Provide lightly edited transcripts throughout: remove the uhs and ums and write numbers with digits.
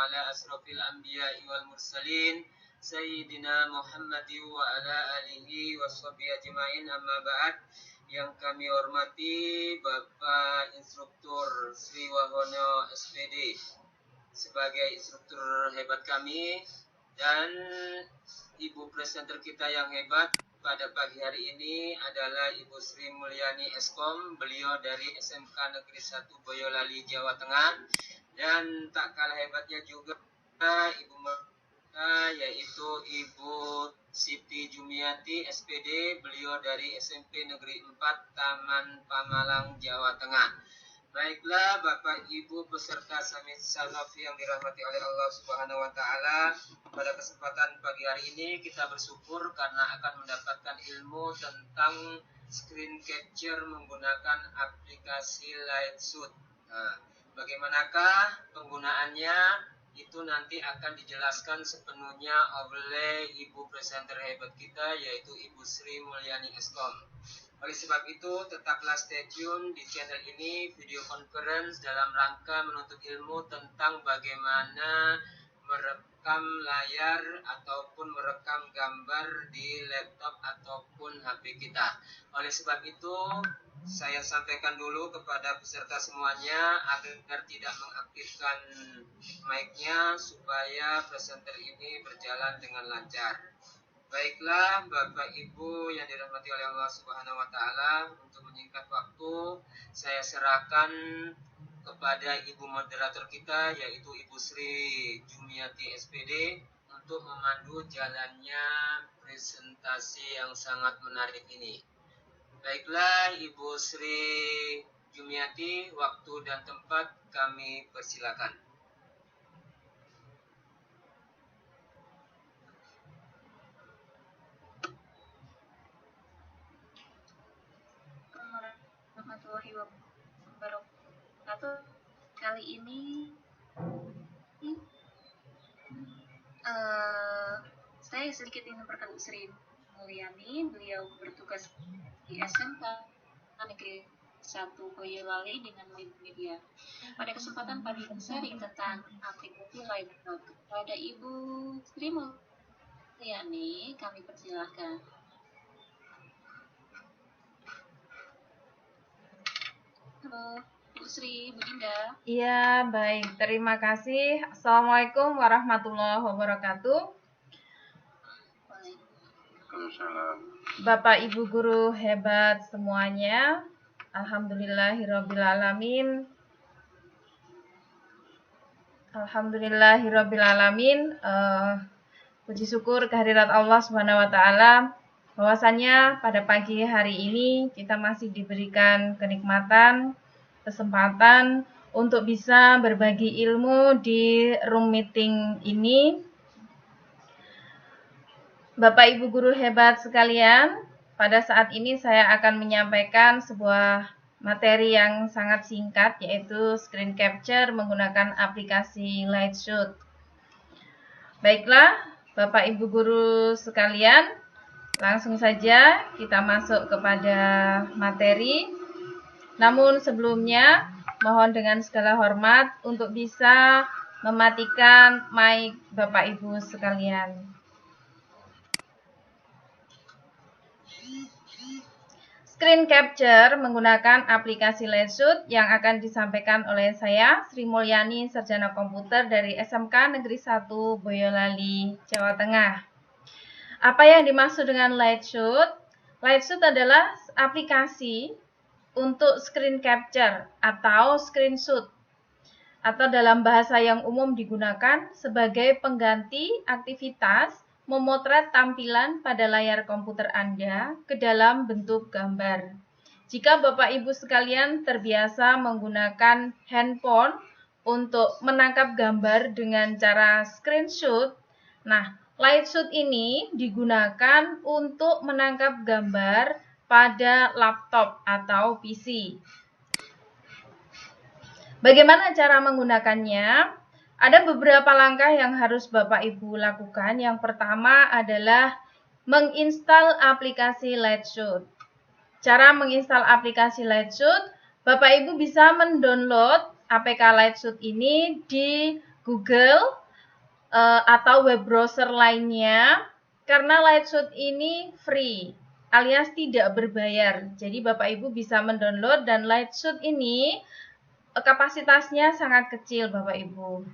ala asrofil anbiya'i wal mursalin Sayyidina Muhammad wa ala alihi wa sahbihi ajma'in, amma ba'd. Yang kami hormati Bapak Instruktur Sri Wahono SPD sebagai instruktur hebat kami, dan Ibu presenter kita yang hebat pada pagi hari ini adalah Ibu Sri Mulyani Eskom. Beliau dari SMK Negeri 1 Boyolali, Jawa Tengah. Dan tak kalah hebatnya juga Ibu yaitu Ibu Siti Jumiati SPD. Beliau dari SMP Negeri 4 Taman Pamalang, Jawa Tengah. Baiklah Bapak Ibu peserta Summit Sanofi yang dirahmati oleh Allah Subhanahu wa taala, pada kesempatan pagi hari ini kita bersyukur karena akan mendapatkan ilmu tentang screen capture menggunakan aplikasi Lightshoot. Nah, bagaimanakah penggunaannya? Itu nanti akan dijelaskan sepenuhnya oleh Ibu presenter hebat kita, yaitu Ibu Sri Mulyani Eskom. Oleh sebab itu, tetaplah stay tune di channel ini, video conference dalam rangka menuntut ilmu tentang bagaimana merekam layar ataupun merekam gambar di laptop ataupun HP kita. Oleh sebab itu, saya sampaikan dulu kepada peserta semuanya agar tidak mengaktifkan mic-nya supaya presenter ini berjalan dengan lancar. Baiklah Bapak Ibu yang dirahmati oleh Allah Subhanahu wa taala, untuk menyingkat waktu saya serahkan kepada Ibu moderator kita, yaitu Ibu Sri Jumiati SPD, untuk memandu jalannya presentasi yang sangat menarik ini. Baiklah Ibu Sri Jumiati, waktu dan tempat kami persilakan. Warahmatullahi wabarakatuh. Kali ini saya sedikit ingin memperkenalkan Sri Mulyani. Beliau bertugas di SMK Negeri 1 Boyolali dengan media. Pada kesempatan pagi ini sharing tentang aplikasi Lightshoot. Pada Ibu Sri Mulyani kami persilahkan. Halo, Bu Sri, Bu Dinda. Iya, baik. Terima kasih. Assalamualaikum warahmatullahi wabarakatuh. Waalaikumsalam. Bapak Ibu guru hebat semuanya. Alhamdulillahirrabbilalamin. Puji syukur kehadirat Allah Subhanahu wa taala bahwasannya pada pagi hari ini kita masih diberikan kenikmatan, kesempatan untuk bisa berbagi ilmu di room meeting ini. Bapak Ibu guru hebat sekalian, pada saat ini saya akan menyampaikan sebuah materi yang sangat singkat, yaitu screen capture menggunakan aplikasi Lightshoot. Baiklah, Bapak Ibu guru sekalian, langsung saja kita masuk kepada materi. Namun sebelumnya, mohon dengan segala hormat untuk bisa mematikan mic Bapak Ibu sekalian. Screen capture menggunakan aplikasi Lightshoot yang akan disampaikan oleh saya, Sri Mulyani, Sarjana Komputer dari SMK Negeri 1 Boyolali, Jawa Tengah. Apa yang dimaksud dengan Lightshoot? Lightshoot adalah aplikasi untuk screen capture atau screenshot, atau dalam bahasa yang umum digunakan sebagai pengganti aktivitas memotret tampilan pada layar komputer Anda ke dalam bentuk gambar. Jika Bapak Ibu sekalian terbiasa menggunakan handphone untuk menangkap gambar dengan cara screenshot, nah, Lightshoot ini digunakan untuk menangkap gambar pada laptop atau PC. Bagaimana cara menggunakannya? Ada beberapa langkah yang harus Bapak Ibu lakukan. Yang pertama adalah menginstal aplikasi Lightshoot. Cara menginstal aplikasi Lightshoot, Bapak Ibu bisa mendownload APK Lightshoot ini di Google atau web browser lainnya, karena Lightshot ini free alias tidak berbayar. Jadi Bapak Ibu bisa mendownload, dan Lightshot ini kapasitasnya sangat kecil Bapak Ibu.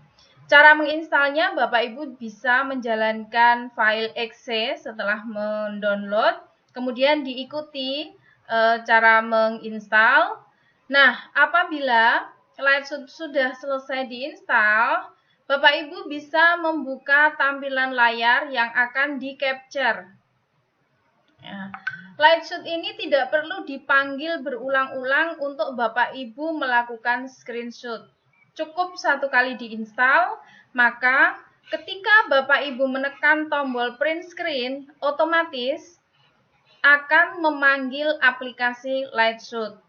Cara menginstalnya, Bapak Ibu bisa menjalankan file exe setelah mendownload, kemudian diikuti cara menginstal. Nah, apabila Lightshot sudah selesai diinstal, Bapak Ibu bisa membuka tampilan layar yang akan di-capture. Ya. Lightshot ini tidak perlu dipanggil berulang-ulang untuk Bapak Ibu melakukan screenshot. Cukup satu kali diinstal, maka ketika Bapak Ibu menekan tombol print screen, otomatis akan memanggil aplikasi Lightshot.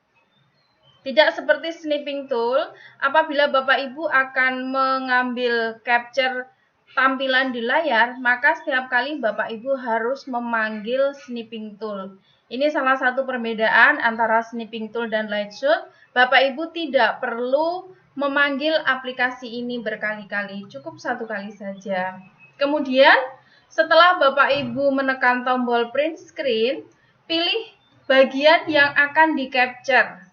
Tidak seperti snipping tool, apabila Bapak Ibu akan mengambil capture tampilan di layar, maka setiap kali Bapak Ibu harus memanggil snipping tool. Ini salah satu perbedaan antara snipping tool dan Lightshot. Bapak Ibu tidak perlu memanggil aplikasi ini berkali-kali, cukup satu kali saja. Kemudian, setelah Bapak Ibu menekan tombol print screen, pilih bagian yang akan di-capture.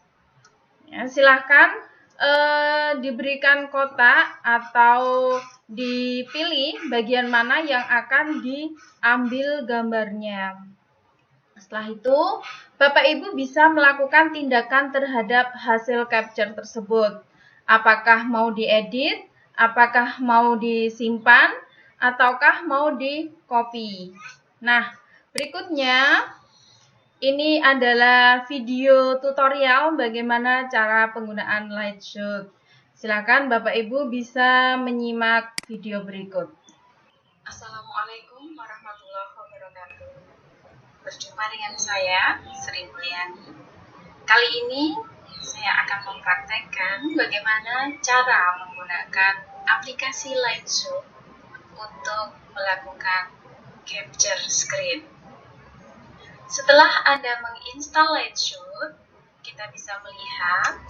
Ya, silahkan diberikan kotak atau dipilih bagian mana yang akan diambil gambarnya. Setelah itu, Bapak Ibu bisa melakukan tindakan terhadap hasil capture tersebut. Apakah mau diedit, apakah mau disimpan, ataukah mau di-copy. Nah, berikutnya ini adalah video tutorial bagaimana cara penggunaan Lightshot. Silakan Bapak Ibu bisa menyimak video berikut. Assalamualaikum warahmatullahi wabarakatuh. Berjumpa dengan saya, Sri Mulyani. Kali ini saya akan mempraktekkan bagaimana cara menggunakan aplikasi Lightshot untuk melakukan capture screen. Setelah Anda menginstal Lightshot, kita bisa melihat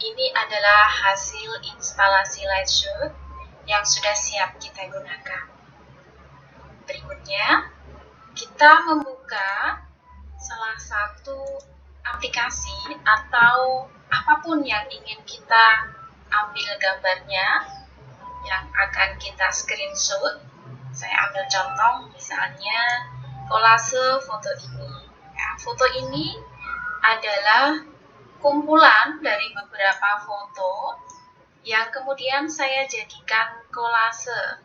ini adalah hasil instalasi Lightshot yang sudah siap kita gunakan. Berikutnya, kita membuka salah satu aplikasi atau apapun yang ingin kita ambil gambarnya yang akan kita screenshot. Saya ambil contoh, misalnya kolase foto ini. Ya, foto ini adalah kumpulan dari beberapa foto yang kemudian saya jadikan kolase.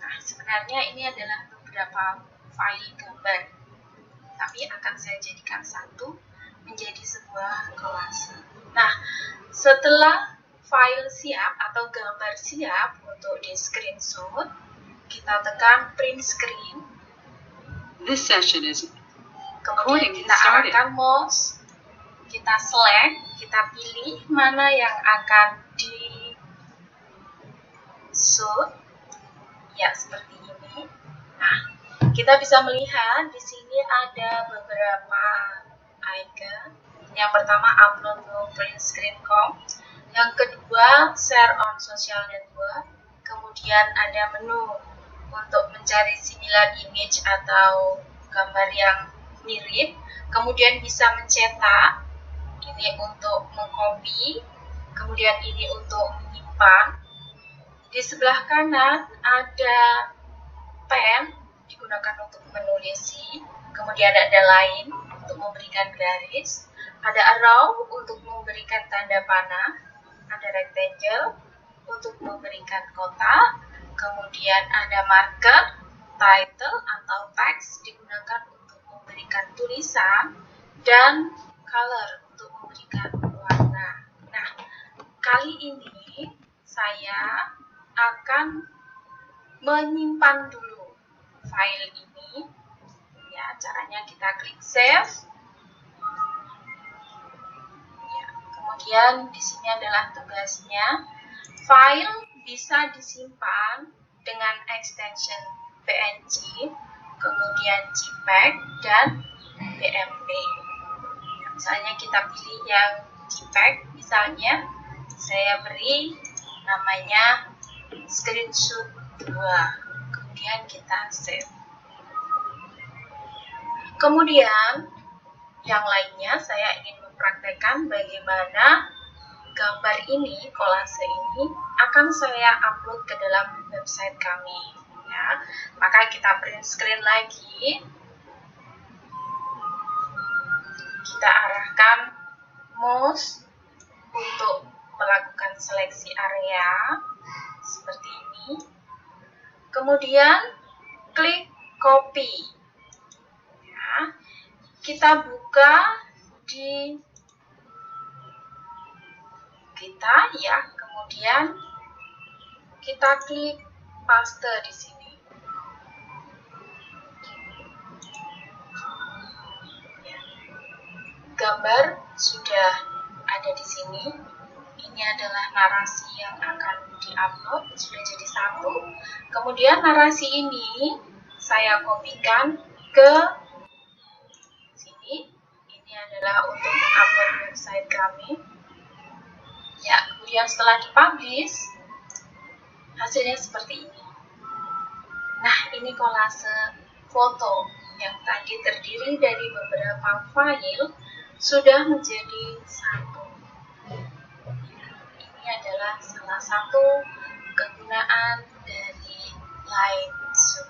Nah, sebenarnya ini adalah beberapa file gambar, tapi akan saya jadikan satu menjadi sebuah kolase. Nah, setelah file siap atau gambar siap untuk di screenshot, kita tekan print screen. This session is Kemudian kita arahkan mouse, kita select, kita pilih mana yang akan di shoot, ya seperti ini. Nah, kita bisa melihat di sini ada beberapa icon. Yang pertama upload to print screen.com, yang kedua share on social network, kemudian ada menu untuk mencari similar image atau gambar yang mirip, kemudian bisa mencetak, ini untuk mengcopy, kemudian ini untuk menyimpan. Di sebelah kanan ada pen, digunakan untuk menulis, kemudian ada line untuk memberikan garis, ada arrow untuk memberikan tanda panah, ada rectangle untuk memberikan kotak, kemudian ada marker, title atau teks digunakan untuk memberikan tulisan, dan color untuk memberikan warna. Nah, kali ini saya akan menyimpan dulu file ini. Ya, caranya kita klik save. Ya, kemudian di sini adalah tugasnya. File bisa disimpan dengan extension PNG, kemudian JPEG, dan BMP. Misalnya kita pilih yang JPEG, misalnya saya beri namanya screenshot 2, kemudian kita save. Kemudian yang lainnya saya ingin mempraktekkan bagaimana gambar ini, kolase ini akan saya upload ke dalam website kami ya. Maka kita print screen lagi, kita arahkan mouse untuk melakukan seleksi area seperti ini, kemudian klik copy ya. Kita buka di kita ya, kemudian kita klik paste di sini. Ya. Gambar sudah ada di sini. Ini adalah narasi yang akan diupload, sudah jadi satu. Kemudian narasi ini saya kopikan ke sini. Ini adalah untuk mengupload website kami. Ya, kemudian setelah dipublish, hasilnya seperti ini. Nah, ini kolase foto yang tadi terdiri dari beberapa file sudah menjadi satu. Ini adalah salah satu kegunaan dari Lightroom.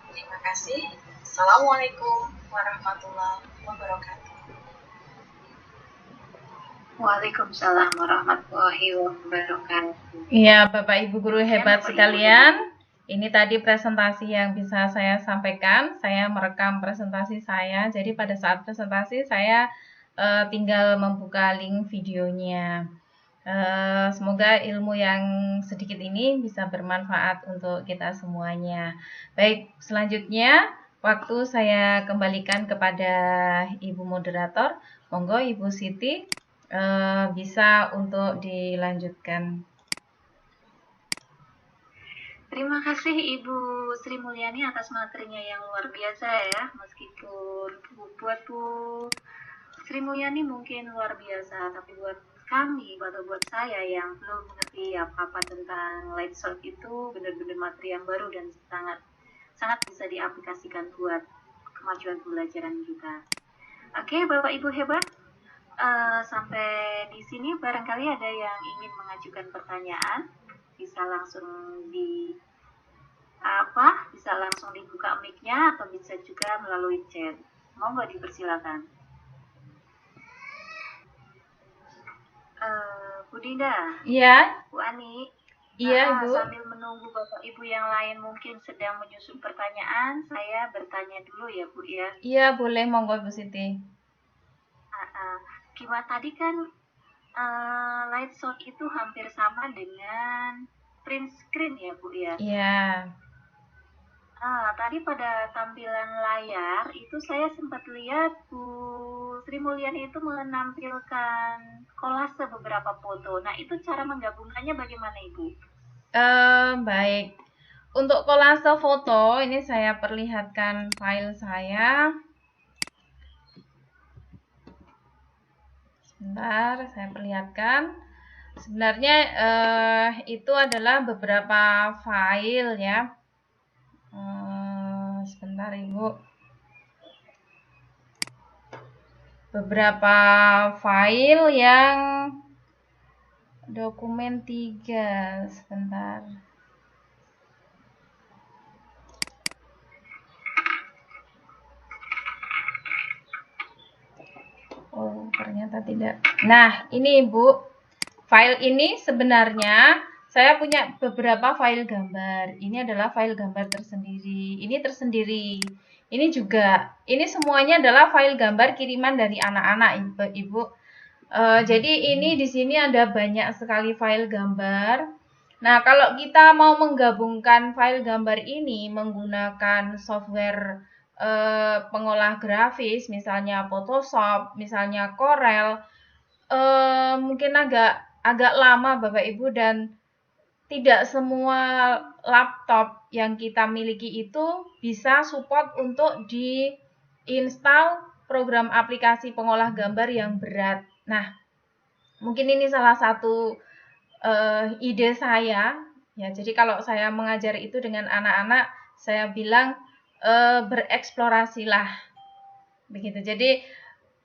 Terima kasih. Assalamualaikum warahmatullahi wabarakatuh. Waalaikumsalam warahmatullahi wabarakatuh. Iya, Bapak Ibu guru hebat sekalian. Ini tadi presentasi yang bisa saya sampaikan. Saya merekam presentasi saya. Jadi pada saat presentasi saya tinggal membuka link videonya. Semoga ilmu yang sedikit ini bisa bermanfaat untuk kita semuanya. Baik, selanjutnya waktu saya kembalikan kepada Ibu moderator. Monggo Ibu Siti bisa untuk dilanjutkan. Terima kasih Ibu Sri Mulyani atas materinya yang luar biasa ya. Meskipun buat Bu Sri Mulyani mungkin luar biasa, tapi buat kami atau buat saya yang belum mengerti apa-apa tentang Lightshot itu benar-benar materi yang baru dan sangat bisa diaplikasikan buat kemajuan pembelajaran kita. Oke, Bapak Ibu hebat. Sampai di sini barangkali ada yang ingin mengajukan pertanyaan, bisa langsung dibuka mic-nya atau bisa juga melalui chat. Monggo dipersilakan. Bu Dinda. Iya. Bu Ani. Iya, Ibu. Sambil menunggu Bapak Ibu yang lain mungkin sedang menyusun pertanyaan, saya bertanya dulu ya Bu ya. Iya, boleh, monggo Bu Siti. Gimana tadi kan Lightshot itu hampir sama dengan print screen ya Bu ya? Iya. Tadi pada tampilan layar itu saya sempat lihat Bu Sri Mulyani itu menampilkan kolase beberapa foto. Nah, itu cara menggabungkannya bagaimana Ibu? Baik. Untuk kolase foto ini saya perlihatkan file saya. Sebentar, saya perlihatkan. Sebenarnya itu adalah beberapa file ya. Sebentar Ibu. Beberapa file yang dokumen 3. Sebentar. Oh, ternyata tidak. Nah, ini Ibu. File ini sebenarnya saya punya beberapa file gambar. Ini adalah file gambar tersendiri. Ini tersendiri. Ini juga. Ini semuanya adalah file gambar kiriman dari anak-anak, Ibu. Jadi ini di sini ada banyak sekali file gambar. Nah, kalau kita mau menggabungkan file gambar ini menggunakan software pengolah grafis, misalnya Photoshop, misalnya Corel, mungkin agak lama Bapak Ibu, dan tidak semua laptop yang kita miliki itu bisa support untuk diinstal program aplikasi pengolah gambar yang berat. Nah, mungkin ini salah satu ide saya, ya. Jadi kalau saya mengajar itu dengan anak-anak, saya bilang bereksplorasilah, begitu. Jadi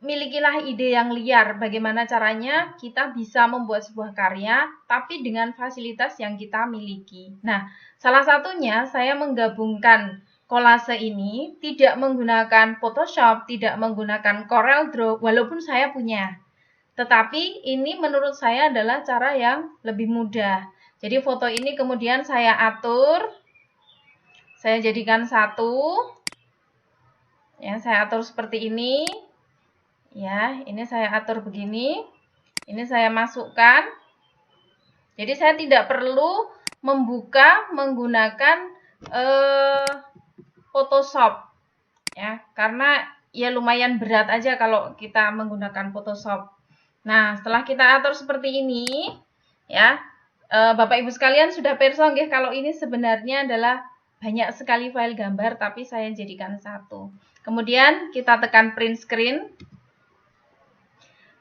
milikilah ide yang liar, bagaimana caranya kita bisa membuat sebuah karya, tapi dengan fasilitas yang kita miliki. Nah, salah satunya saya menggabungkan kolase ini tidak menggunakan Photoshop, tidak menggunakan Corel Draw, walaupun saya punya. Tetapi ini menurut saya adalah cara yang lebih mudah. Jadi foto ini kemudian saya atur, saya jadikan satu, ya, saya atur seperti ini. Ya, ini saya atur begini. Ini saya masukkan. Jadi saya tidak perlu membuka menggunakan Photoshop. Ya, karena ya lumayan berat aja kalau kita menggunakan Photoshop. Nah, setelah kita atur seperti ini, ya, Bapak Ibu sekalian sudah pirsa nggih kalau ini sebenarnya adalah banyak sekali file gambar, tapi saya jadikan satu. Kemudian kita tekan print screen.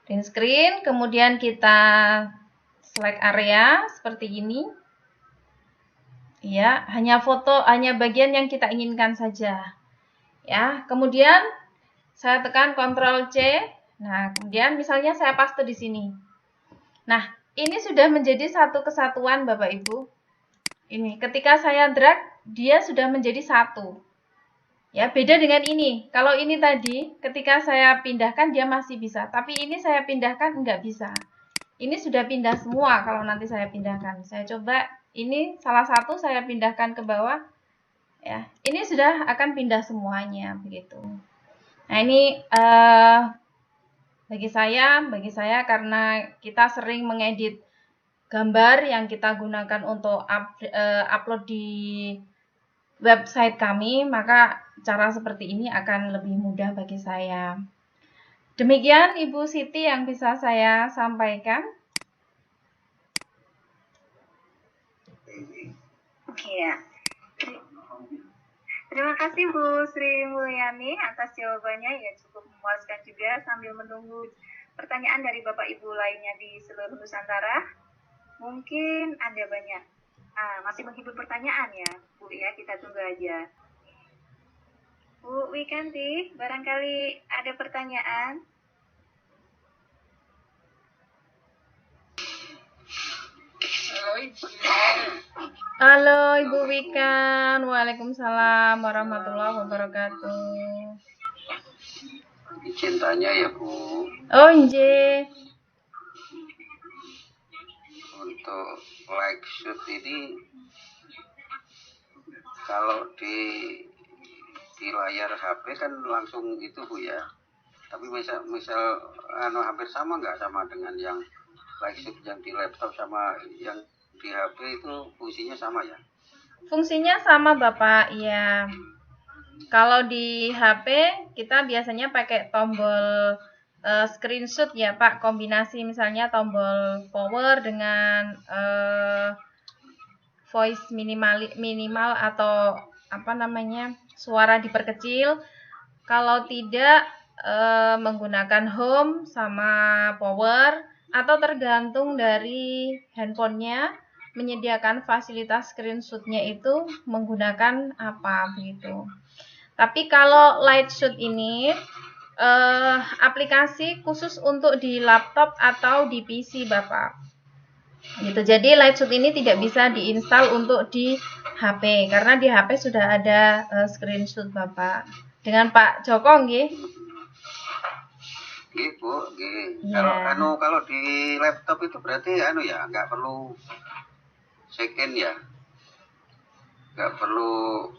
Print screen, kemudian kita select area seperti ini. Ya, hanya foto, hanya bagian yang kita inginkan saja. Ya, kemudian saya tekan Ctrl C. Nah, kemudian misalnya saya paste di sini. Nah, ini sudah menjadi satu kesatuan Bapak Ibu. Ini, ketika saya drag, dia sudah menjadi satu. Ya, beda dengan ini. Kalau ini tadi, ketika saya pindahkan dia masih bisa. Tapi ini saya pindahkan enggak bisa. Ini sudah pindah semua kalau nanti saya pindahkan. Saya coba, ini salah satu saya pindahkan ke bawah. Ya, ini sudah akan pindah semuanya, begitu. Nah, ini bagi saya karena kita sering mengedit gambar yang kita gunakan untuk upload di website kami, maka cara seperti ini akan lebih mudah bagi saya. Demikian Ibu Siti yang bisa saya sampaikan. Iya. Terima kasih Bu Sri Mulyani atas jawabannya, ya cukup memuaskan juga, sambil menunggu pertanyaan dari Bapak Ibu lainnya di seluruh Nusantara. Mungkin ada banyak. Masih menghibur pertanyaan ya, Bu ya, kita tunggu aja. Bu Wikanti, barangkali ada pertanyaan? Halo Ibu Wikan, Waalaikumsalam warahmatullahi wabarakatuh. Izin tanya ya Bu. Oh inje. Untuk like shoot ini kalau di layar HP kan langsung itu Bu ya. Tapi misal hampir sama nggak sama dengan yang like shoot yang di laptop sama yang di HP itu fungsinya sama ya? Fungsinya sama Bapak, ya. Kalau di HP kita biasanya pakai tombol screenshot ya Pak, kombinasi misalnya tombol power dengan voice minimal atau apa namanya, suara diperkecil. Kalau tidak menggunakan home sama power, atau tergantung dari handphonenya menyediakan fasilitas screenshotnya itu menggunakan apa begitu. Tapi kalau Lightshoot ini aplikasi khusus untuk di laptop atau di PC Bapak. Gitu. Jadi Lightshoot ini tidak bisa diinstal untuk di HP karena di HP sudah ada screenshot Bapak. Dengan Pak Joko nggih. Nggih Bu, nggih. Ya. Kalau di laptop itu berarti ya nggak perlu second ya. Nggak perlu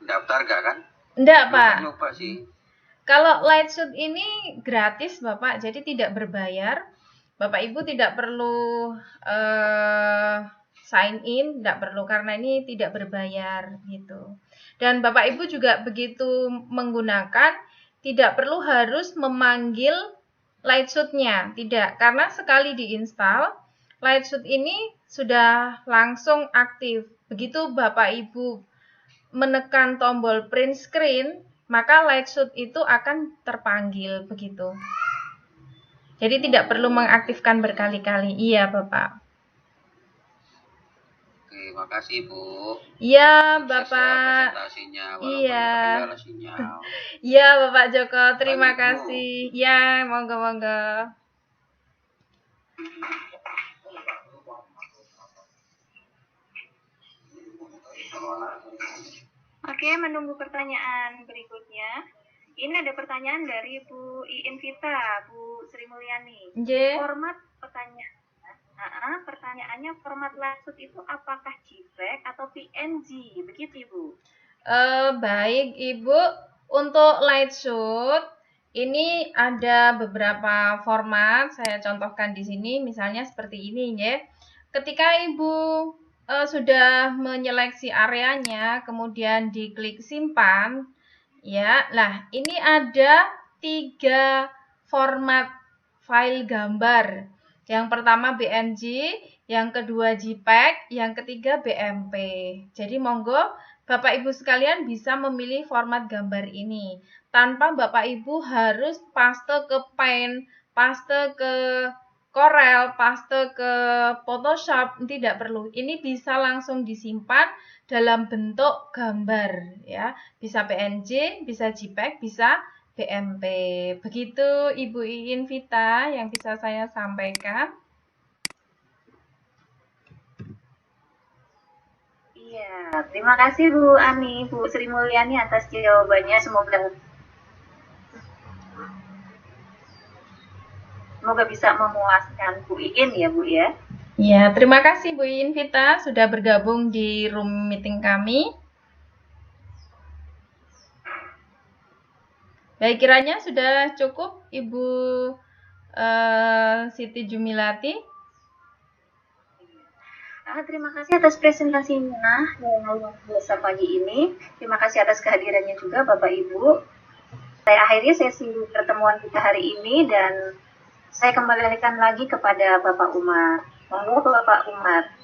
daftar nggak kan? Enggak, Pak. Lupa sih. Kalau Lightshoot ini gratis, Bapak, jadi tidak berbayar. Bapak Ibu tidak perlu sign in, tidak perlu karena ini tidak berbayar gitu. Dan Bapak Ibu juga begitu menggunakan tidak perlu harus memanggil Lightshoot-nya, tidak, karena sekali diinstal Lightshoot ini sudah langsung aktif. Begitu Bapak Ibu menekan tombol print screen, maka Lightshoot itu akan terpanggil begitu. Jadi tidak perlu mengaktifkan berkali-kali. Iya, Bapak. Oke, makasih Bu. Iya, Sukses ya Bapak. presentasinya walaupun Iya. ada kendala sinyal. Iya, Bapak Joko. Terima Lanjut, Bu. kasih. Ya, monggo-monggo. Oke, menunggu pertanyaan berikutnya. Ini ada pertanyaan dari Bu Iin Vita, Bu Sri Mulyani. Nggih. Format pertanyaannya format langsung itu apakah JPEG atau PNG? Begitu, Ibu. Baik, Ibu. Untuk Lightshoot ini ada beberapa format. Saya contohkan di sini, misalnya seperti ini, ya. Ketika Ibu sudah menyeleksi areanya, kemudian diklik simpan, ya. Nah, ini ada 3 format file gambar. Yang pertama BNG, yang kedua JPEG, yang ketiga BMP. Jadi monggo Bapak Ibu sekalian bisa memilih format gambar ini. Tanpa Bapak Ibu harus paste ke Paint, paste ke Corel, paste ke Photoshop, tidak perlu. Ini bisa langsung disimpan dalam bentuk gambar, ya. Bisa PNG, bisa JPEG, bisa BMP. Begitu Ibu Iin Vita yang bisa saya sampaikan. Iya, terima kasih Bu Ani, Bu Sri Mulyani atas jawabannya. Semoga bisa memuaskan Bu Iin ya, Bu ya. Ya, terima kasih Bu Iin Vita sudah bergabung di room meeting kami. Baik, kiranya sudah cukup Ibu Siti Jumilati. Terima kasih atas presentasinya yang luar biasa pagi ini. Terima kasih atas kehadirannya juga Bapak Ibu. Saya akhiri sesi pertemuan kita hari ini dan saya kembalikan lagi kepada Bapak Umar. Monggo Bapak Umar.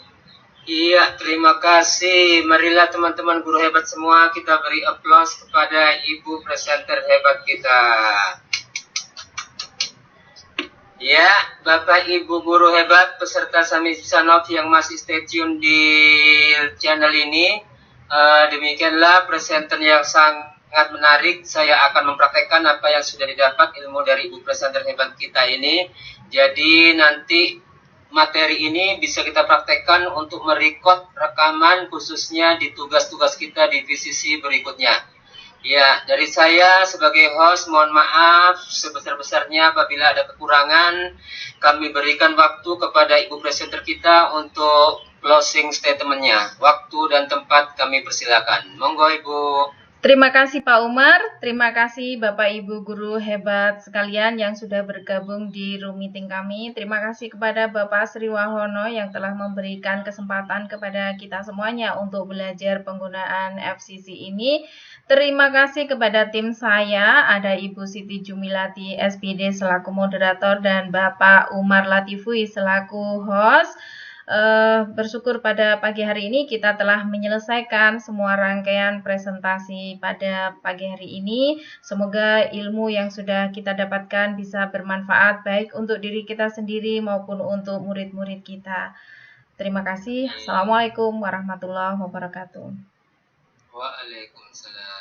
Iya, terima kasih. Marilah teman-teman guru hebat semua kita beri aplaus kepada Ibu presenter hebat kita. Ya, Bapak Ibu guru hebat peserta Sami Sanov yang masih stay tune di channel ini, demikianlah presenter yang sangat menarik. Saya akan mempraktekkan apa yang sudah didapat ilmu dari Ibu presenter hebat kita ini. Jadi nanti materi ini bisa kita praktekkan untuk merekod rekaman khususnya di tugas-tugas kita di VCC berikutnya. Ya, dari saya sebagai host mohon maaf sebesar-besarnya apabila ada kekurangan. Kami berikan waktu kepada Ibu presenter kita untuk closing statement-nya. Waktu dan tempat kami persilakan. Monggo Ibu. Terima kasih Pak Umar, terima kasih Bapak Ibu guru hebat sekalian yang sudah bergabung di room meeting kami. Terima kasih kepada Bapak Sri Wahono yang telah memberikan kesempatan kepada kita semuanya untuk belajar penggunaan FCC ini. Terima kasih kepada tim saya, ada Ibu Siti Jumilati SPD selaku moderator dan Bapak Umar Latifui selaku host. Bersyukur pada pagi hari ini kita telah menyelesaikan semua rangkaian presentasi pada pagi hari ini. Semoga ilmu yang sudah kita dapatkan bisa bermanfaat baik untuk diri kita sendiri maupun untuk murid-murid kita. Terima kasih. Assalamualaikum warahmatullahi wabarakatuh. Waalaikumsalam.